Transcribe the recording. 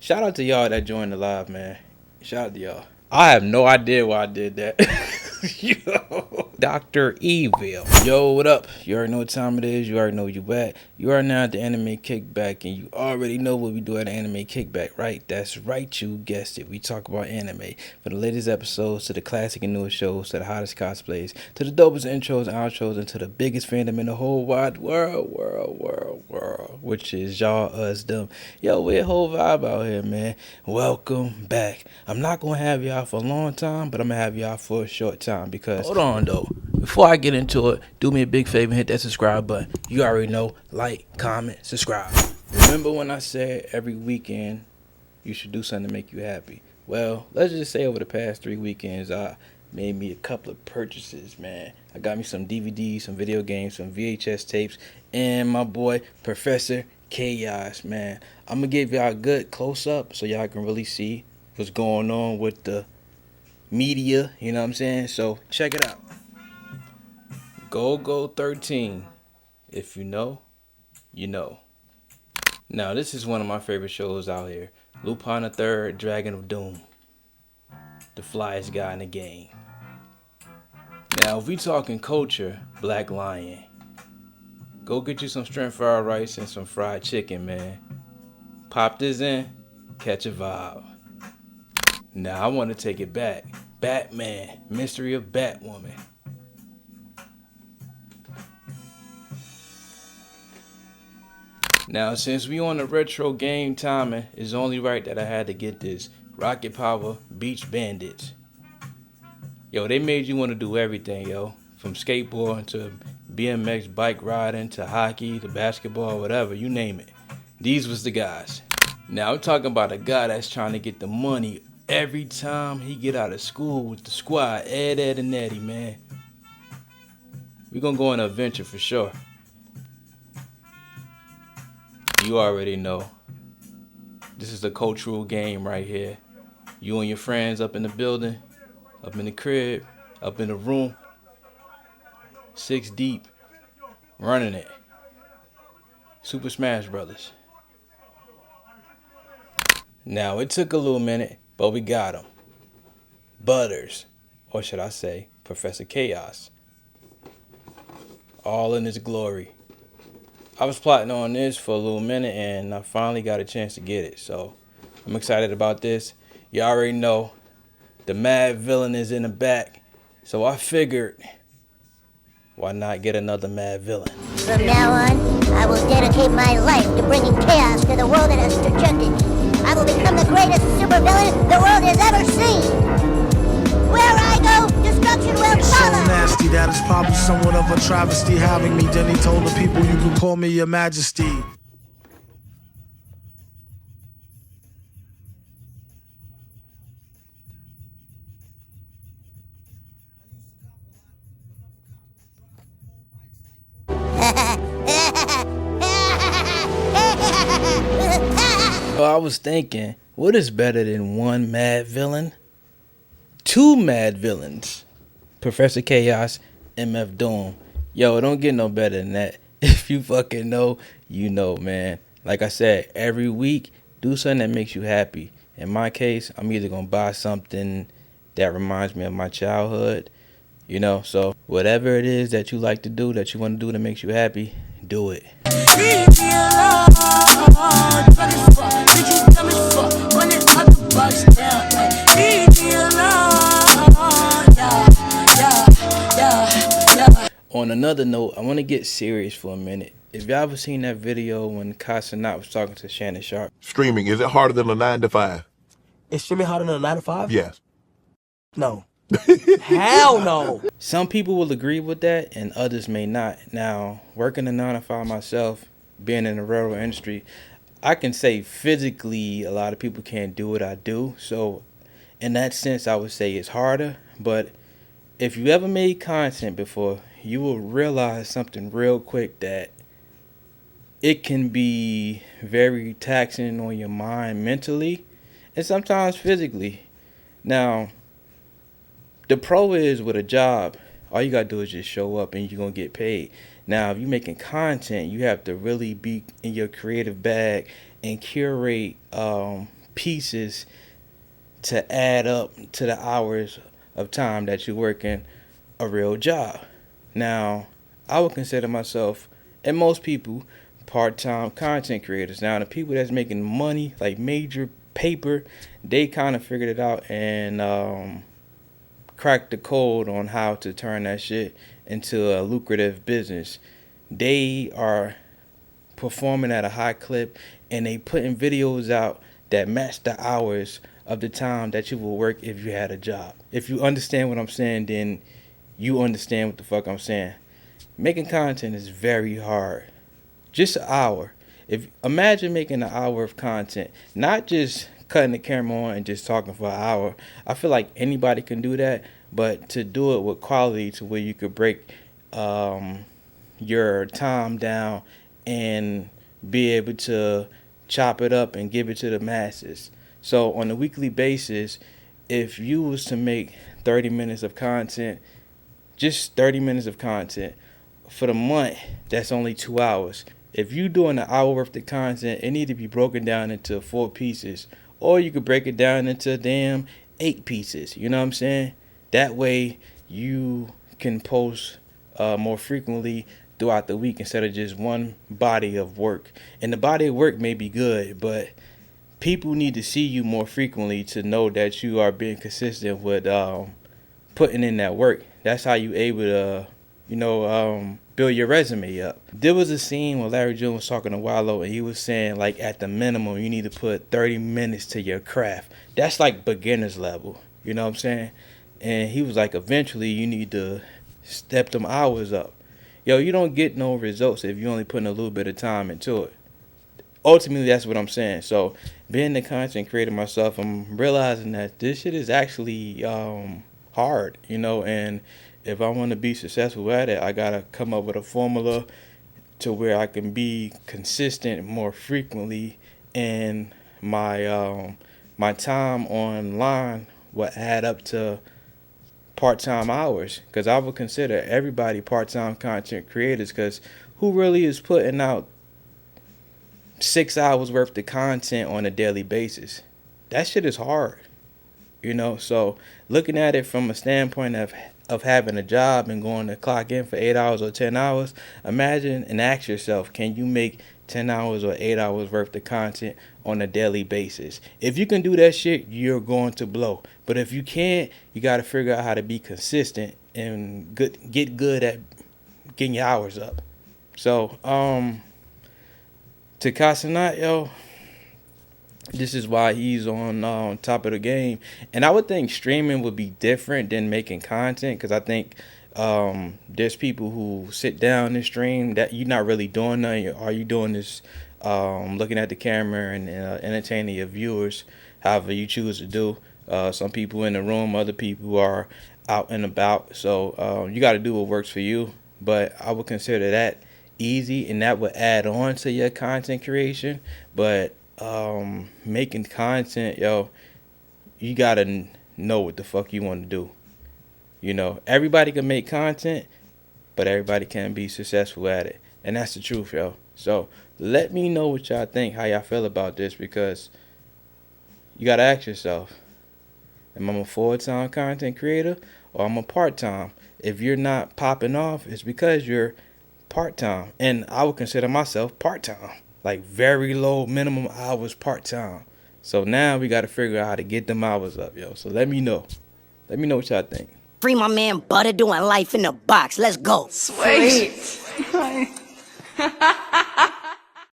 Shout out to y'all that joined the live, man. Shout out to y'all. I have no idea why I did that. Yo, Dr. Evil. Yo, what up? You already know what time it is. You already know you at. You are now at the Anime Kickback, and you already know what we do at the Anime Kickback, right? That's right, you guessed it. We talk about anime. From the latest episodes to the classic and newest shows to the hottest cosplays to the dopest intros and outros and to the biggest fandom in the whole wide world, which is y'all, us, them. Yo, we're a whole vibe out here, man. Welcome back. I'm not going to have y'all for a long time, but I'm going to have y'all for a short time because, hold on, though. Before I get into it, do me a big favor and hit that subscribe button. You already know, like, comment, subscribe. Remember when I said every weekend you should do something to make you happy? Well, let's just say over the past 3 weekends, I made me a couple of purchases, man. I got me some DVDs, some video games, some VHS tapes, and my boy, Professor Chaos, man. I'm going to give y'all a good close-up so y'all can really see what's going on with the media, you know what I'm saying? So, check it out. Go 13. If you know, you know. Now, this is one of my favorite shows out here. Lupin the Third, Dragon of Doom. The flyest guy in the game. Now, if we talking culture, Black Lion. Go get you some shrimp fried rice and some fried chicken, man. Pop this in, catch a vibe. Now, I want to take it back. Batman, Mystery of Batwoman. Now, since we on the retro game timing, it's only right that I had to get this. Rocket Power Beach Bandits. Yo, they made you want to do everything, yo. From skateboarding to BMX bike riding to hockey to basketball, whatever, you name it. These was the guys. Now, I'm talking about a guy that's trying to get the money every time he get out of school with the squad, Ed, and Eddie, man. We gonna go on an adventure for sure. You already know. This is a cultural game right here. You and your friends up in the building, up in the crib, up in the room. 6 deep. Running it. Super Smash Brothers. Now, it took a little minute, but we got him. Butters. Or should I say, Professor Chaos. All in his glory. I was plotting on this for a little minute and I finally got a chance to get it. So I'm excited about this. You already know the Mad Villain is in the back. So I figured, why not get another Mad Villain? From now on, I will dedicate my life to bringing chaos to the world that has rejected me. I will become the greatest supervillain the world has ever seen. Where I go, destruction will So follow. nasty that it's probably somewhat of a travesty having me. Then he told the people you can call me your majesty. So I was thinking, what is better than one Mad Villain? 2 Mad Villains. Professor Chaos, MF Doom. Yo, don't get no better than that. If you fucking know, you know, man. Like I said, every week, do something that makes you happy. In my case, I'm either going to buy something that reminds me of my childhood, you know. So whatever it is that you like to do, that you want to do that makes you happy, do it. On another note, I want to get serious for a minute. If y'all ever seen that video when Casanat was talking to Shannon Sharp? Streaming, is it harder than a 9 to 5? Is streaming harder than a 9 to 5? Yes. No. Hell no. Some people will agree with that and others may not. Now, working a 9 to 5 myself, being in the railroad industry, I can say physically a lot of people can't do what I do. So in that sense, I would say it's harder. But if you ever made content before, you will realize something real quick, that it can be very taxing on your mind mentally and sometimes physically. Now, the pro is with a job, all you gotta do is just show up and you're gonna get paid. Now, if you're making content, you have to really be in your creative bag and curate pieces to add up to the hours of time that you're working a real job. Now, I would consider myself, and most people, part-time content creators. Now, the people that's making money, like major paper, they kind of figured it out and cracked the code on how to turn that shit into a lucrative business. They are performing at a high clip, and they putting videos out that match the hours of the time that you will work if you had a job. If you understand what I'm saying, then you understand what the fuck I'm saying. Making content is very hard. Just an hour. Imagine making an hour of content, not just cutting the camera on and just talking for an hour. I feel like anybody can do that, but to do it with quality to where you could break your time down and be able to chop it up and give it to the masses. So on a weekly basis, if you was to make 30 minutes of content, just 30 minutes of content for the month, that's only 2 hours. If you doing an hour worth of content, it need to be broken down into 4 pieces, or you could break it down into damn 8 pieces. You know what I'm saying? That way you can post more frequently throughout the week instead of just one body of work. And the body of work may be good, but people need to see you more frequently to know that you are being consistent with putting in that work. That's how you able to, build your resume up. There was a scene where Larry June was talking to Wallow, and he was saying, like, at the minimum, you need to put 30 minutes to your craft. That's like beginner's level. You know what I'm saying? And he was like, eventually, you need to step them hours up. Yo, you don't get no results if you only putting a little bit of time into it. Ultimately, that's what I'm saying. So, being the content creator myself, I'm realizing that this shit is actually hard, and if I want to be successful at it, I got to come up with a formula to where I can be consistent more frequently, and my time online will add up to part-time hours, because I would consider everybody part-time content creators, because who really is putting out 6 hours worth of content on a daily basis? That shit is hard, so looking at it from a standpoint of having a job and going to clock in for 8 hours or 10 hours, imagine and ask yourself, can you make 10 hours or 8 hours worth of content on a daily basis? If you can do that shit, you're going to blow. But if you can't, you got to figure out how to be consistent and get good at getting your hours up. So, to Casanat, yo, this is why he's on top of the game. And I would think streaming would be different than making content, because I think there's people who sit down and stream that you're not really doing nothing. Are you doing this looking at the camera and entertaining your viewers, however you choose to do? Some people in the room, other people are out and about. So you got to do what works for you. But I would consider that easy, and that would add on to your content creation. But making content, yo, you got to know what the fuck you want to do. Everybody can make content, but everybody can't be successful at it. And that's the truth, yo. So let me know what y'all think, how y'all feel about this, because you got to ask yourself, am I a full-time content creator or I'm a part-time? If you're not popping off, it's because you're part-time. And I would consider myself part-time, like very low minimum hours part-time. So now we got to figure out how to get them hours up, yo. So let me know. Let me know what y'all think. Free my man Butter doing life in the box. Let's go. Sweet.